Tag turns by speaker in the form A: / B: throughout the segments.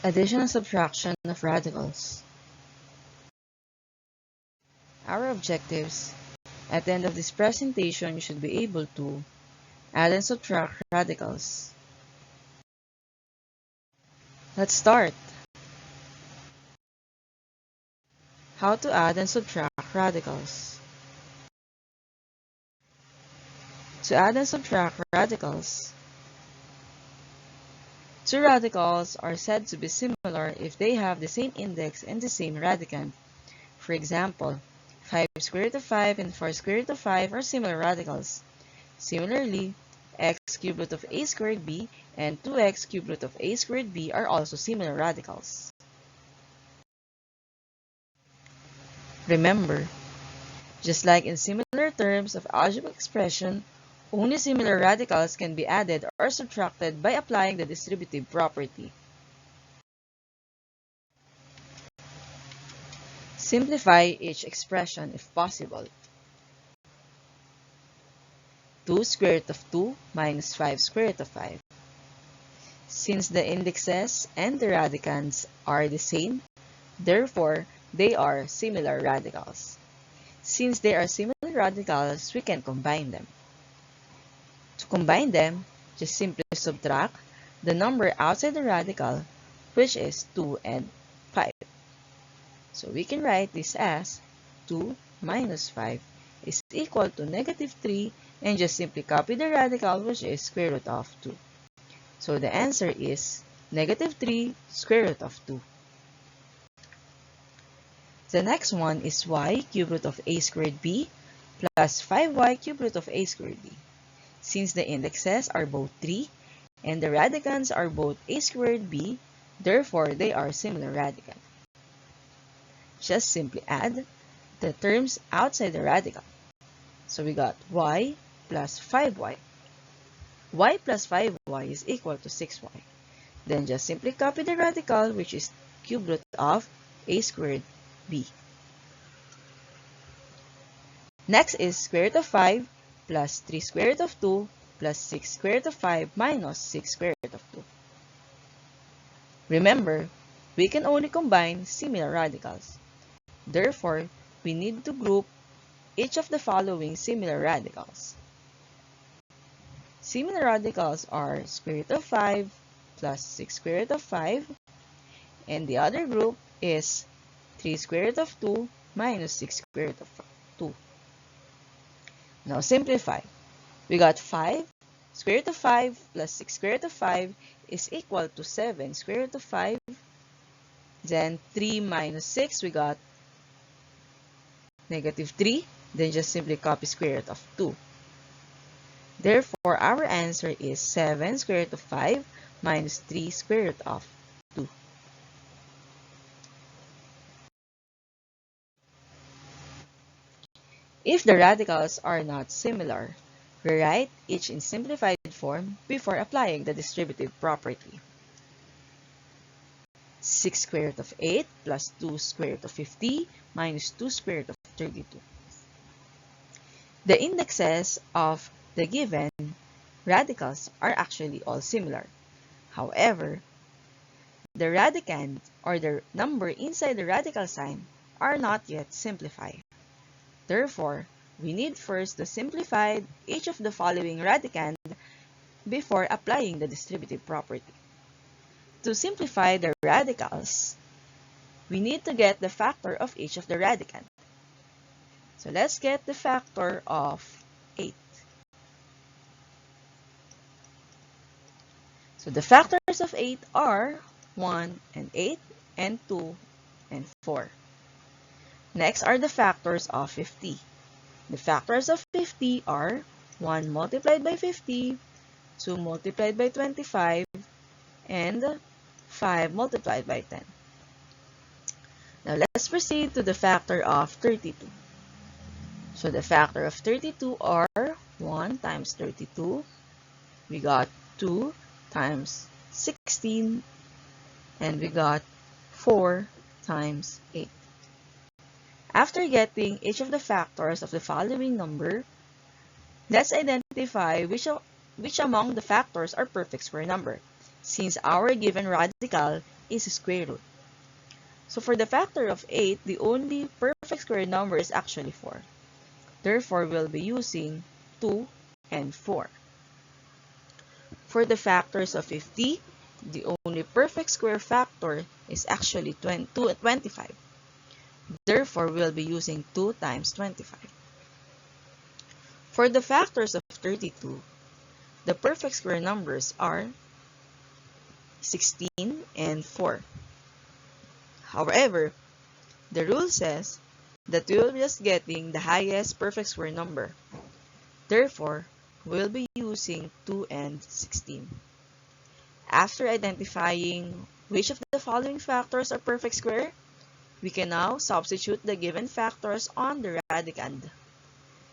A: Addition and subtraction of radicals. Our objectives. At the end of this presentation, you should be able to add and subtract radicals. Let's start. How to add and subtract radicals. To add and subtract radicals, two radicals are said to be similar if they have the same index and the same radicand. For example, 5 square root of 5 and 4 square root of 5 are similar radicals. Similarly, x cubed root of a squared b and 2x cubed root of a squared b are also similar radicals. Remember, just like in similar terms of algebraic expression, only similar radicals can be added or subtracted by applying the distributive property. Simplify each expression if possible. 2 square root of 2 minus 5 square root of 5. Since the indexes and the radicands are the same, therefore, they are similar radicals. Since they are similar radicals, we can combine them. To combine them, just simply subtract the number outside the radical, which is 2 and 5. So we can write this as 2 minus 5 is equal to negative 3, and just simply copy the radical, which is square root of 2. So the answer is negative 3 square root of 2. The next one is y cubed root of a squared b plus 5y cubed root of a squared b. Since the indexes are both 3 and the radicands are both a squared b, therefore they are similar radicals. Just simply add the terms outside the radical. So we got y plus 5y. Y plus 5y is equal to 6y. Then just simply copy the radical, which is cube root of a squared b. Next is square root of 5 plus 3 square root of 2 plus 6 square root of 5 minus 6 square root of 2. Remember, we can only combine similar radicals. Therefore, we need to group each of the following similar radicals. Similar radicals are square root of 5 plus 6 square root of 5, and the other group is 3 square root of 2 minus 6 square root of 2. Now simplify. We got 5 square root of 5 plus 6 square root of 5 is equal to 7 square root of 5. Then 3 minus 6, we got negative 3. Then just simply copy square root of 2. Therefore, our answer is 7 square root of 5 minus 3 square root of 2. If the radicals are not similar, we write each in simplified form before applying the distributive property. 6 square root of 8 plus 2 square root of 50 minus 2 square root of 32. The indexes of the given radicals are actually all similar. However, the radicand or the number inside the radical sign are not yet simplified. Therefore, we need first to simplify each of the following radicand before applying the distributive property. To simplify the radicals, we need to get the factor of each of the radicand. So let's get the factor of 8. So the factors of 8 are 1 and 8 and 2 and 4. Next are the factors of 50. The factors of 50 are 1 multiplied by 50, 2 multiplied by 25, and 5 multiplied by 10. Now let's proceed to the factor of 32. So the factor of 32 are 1 times 32. We got 2 times 16, and we got 4 times 8. After getting each of the factors of the following number, let's identify which among the factors are perfect square number. Since our given radical is square root. So for the factor of 8, the only perfect square number is actually 4. Therefore, we'll be using 2 and 4. For the factors of 50, the only perfect square factor is actually 25. Therefore, we'll be using 2 times 25. For the factors of 32, the perfect square numbers are 16 and 4. However, the rule says that we will be just getting the highest perfect square number. Therefore, we'll be using 2 and 16. After identifying which of the following factors are perfect square, we can now substitute the given factors on the radicand.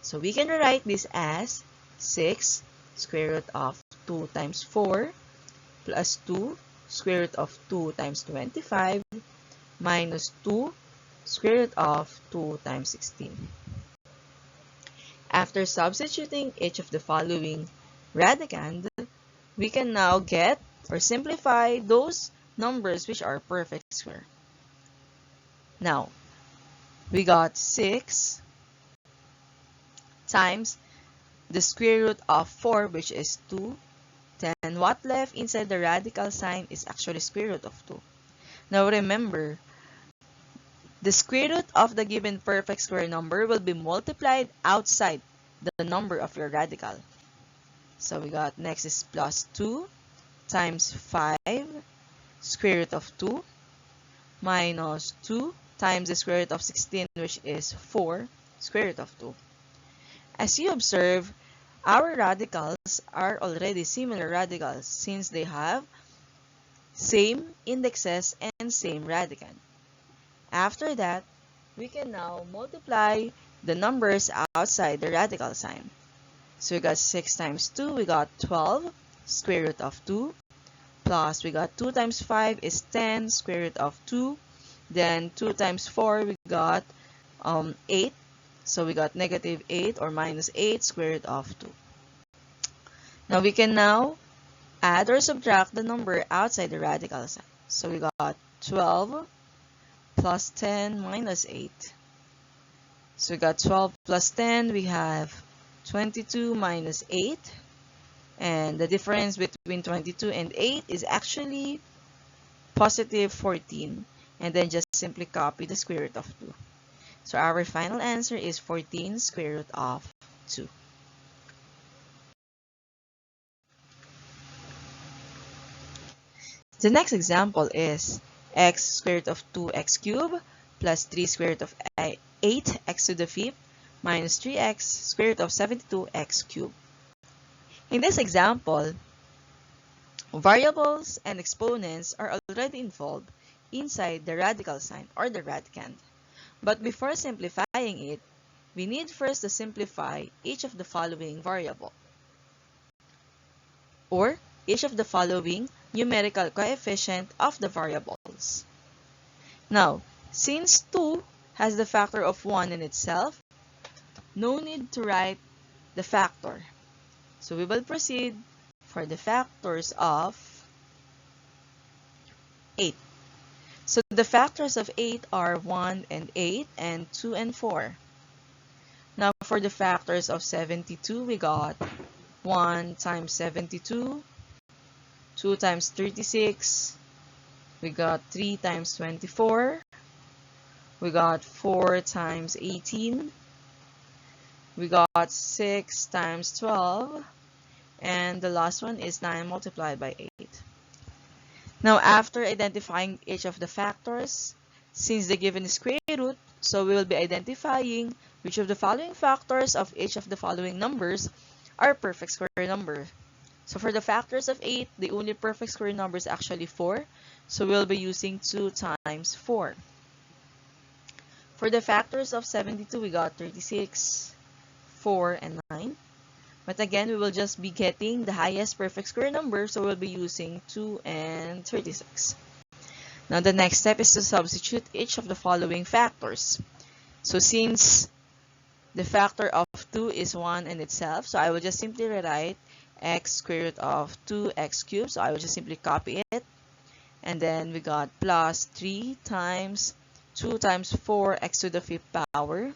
A: So we can rewrite this as 6 square root of 2 times 4 plus 2 square root of 2 times 25 minus 2 square root of 2 times 16. After substituting each of the following radicand, we can now get or simplify those numbers which are perfect square. Now, we got 6 times the square root of 4, which is 2. Then what left inside the radical sign is actually square root of 2. Now remember, the square root of the given perfect square number will be multiplied outside the number of your radical. So we got next is plus 2 times 5 square root of 2 minus 2 times the square root of 16, which is 4 square root of 2. As you observe, our radicals are already similar radicals since they have same indexes and same radicand. After that, we can now multiply the numbers outside the radical sign. So we got 6 times 2, we got 12 square root of 2, plus we got 2 times 5 is 10 square root of 2, then 2 times 4 we got 8, so we got negative 8 or minus 8 square root of 2. Now we can now add or subtract the number outside the radical sign. So we got 12 plus 10 minus 8. So we got 12 plus 10, we have 22 minus 8. And the difference between 22 and 8 is actually positive 14. And then just simply copy the square root of 2. So our final answer is 14 square root of 2. The next example is x square root of 2x cubed plus 3 square root of 8x to the fifth minus 3x square root of 72x cubed. In this example, variables and exponents are already involved inside the radical sign or the radicand. But before simplifying it, we need first to simplify each of the following variable or each of the following numerical coefficient of the variables. Now, since 2 has the factor of 1 in itself, no need to write the factor. So we will proceed for the factors of 8. So the factors of 8 are 1 and 8 and 2 and 4. Now for the factors of 72, we got 1 times 72, 2 times 36, we got 3 times 24, we got 4 times 18, we got 6 times 12, and the last one is 9 multiplied by 8. Now, after identifying each of the factors, since the given is square root, so we will be identifying which of the following factors of each of the following numbers are perfect square number. So for the factors of 8, the only perfect square number is actually 4. So we'll be using 2 times 4. For the factors of 72, we got 36, 4, and 9. But again, we will just be getting the highest perfect square number, so we'll be using 2 and 36. Now, the next step is to substitute each of the following factors. So since the factor of 2 is 1 in itself, so I will just simply rewrite x square root of 2x cubed. So I will just simply copy it. and then we got plus 3 times 2 times 4x to the 5th power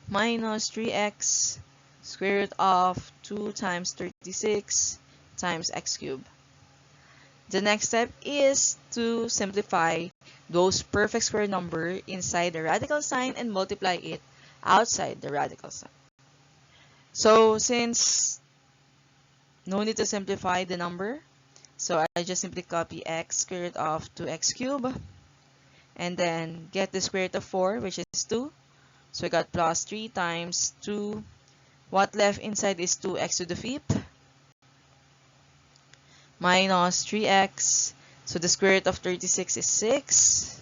A: minus 3x square root of 2 times 36 times x cubed. The next step is to simplify those perfect square number inside the radical sign and multiply it outside the radical sign. So since no need to simplify the number, so I just simply copy x square root of 2x cubed and then get the square root of 4, which is 2. So we got plus 3 times 2. What left inside is 2x to the 5th minus 3x. So the square root of 36 is 6.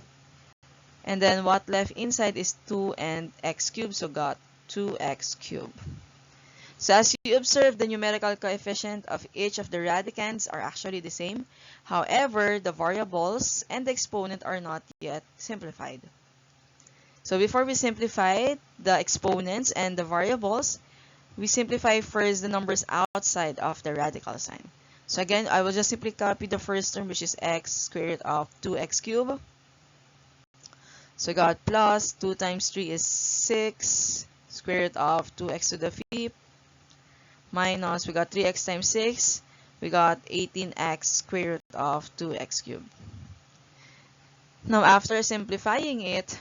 A: And then what left inside is 2 and x cubed, so got 2x cubed. So as you observe, the numerical coefficient of each of the radicands are actually the same. However, the variables and the exponent are not yet simplified. So before we simplify the exponents and the variables, we simplify first the numbers outside of the radical sign. So again, I will just simply copy the first term, which is x square root of 2x cubed. So I got plus 2 times 3 is 6, square root of 2x to the 5th, minus, we got 3x times 6, we got 18x square root of 2x cubed. Now after simplifying it,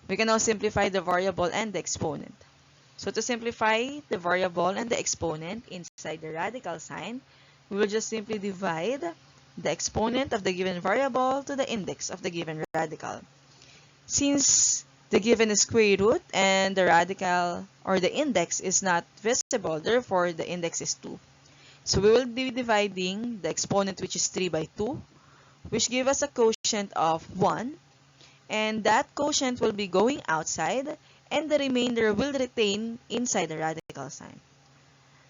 A: we can now simplify the variable and the exponent. So to simplify the variable and the exponent inside the radical sign, we will just simply divide the exponent of the given variable to the index of the given radical. Since the given is square root and the radical or the index is not visible, therefore the index is 2. So we will be dividing the exponent, which is 3 by 2, which gives us a quotient of 1. And that quotient will be going outside, and the remainder will retain inside the radical sign.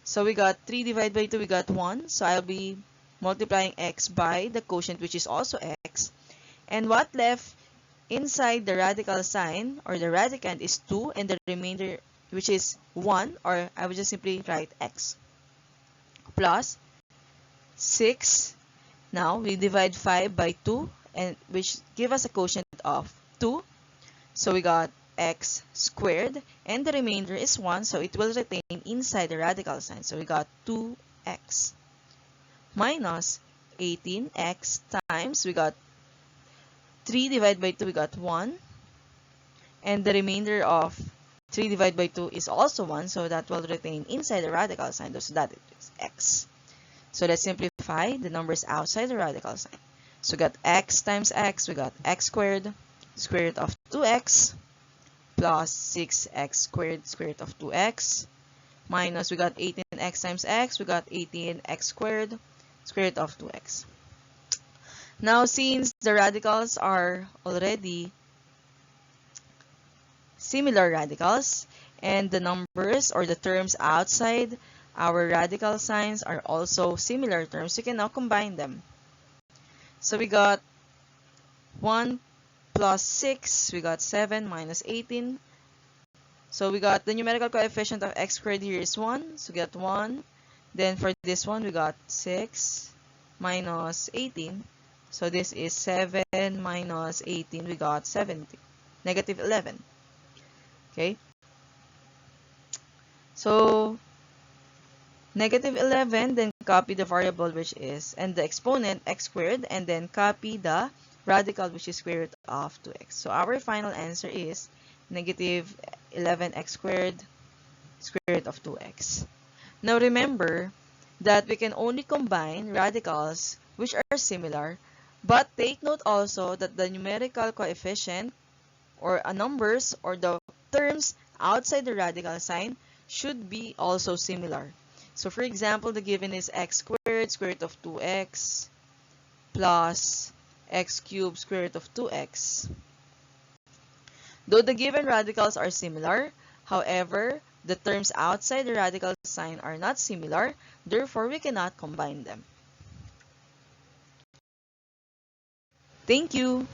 A: So we got 3 divided by 2, we got 1. So I'll be multiplying x by the quotient, which is also x. And what left inside the radical sign or the radicand is 2, and the remainder, which is 1, or I will just simply write x, plus 6. Now we divide 5 by 2, and which give us a quotient of 2. So we got x squared, and the remainder is 1, so it will retain inside the radical sign. So we got 2x minus 18x times, we got 3 divided by 2, we got 1, and the remainder of 3 divided by 2 is also 1, so that will retain inside the radical sign, so that is x. So let's simplify the numbers outside the radical sign. So we got x times x, we got x squared, square root of 2x, plus 6x squared, square root of 2x, minus, we got 18x times x, we got 18x squared, square root of 2x. Now, since the radicals are already similar radicals, and the numbers or the terms outside our radical signs are also similar terms, you can now combine them. So we got 1 plus 6, we got 7 minus 18. So we got the numerical coefficient of x squared here is 1, so we got 1. Then for this one, we got 6 minus 18. So this is 7 minus 18, we got 70, negative 11. Okay? So negative 11, then copy the variable, which is, and the exponent x squared, and then copy the radical, which is square root of 2x. So our final answer is negative 11x squared, square root of 2x. Now remember that we can only combine radicals which are similar, but take note also that the numerical coefficient or numbers or the terms outside the radical sign should be also similar. So for example, the given is x squared, square root of 2x, plus x cubed, square root of 2x. Though the given radicals are similar, however, the terms outside the radical sign are not similar, therefore we cannot combine them. Thank you!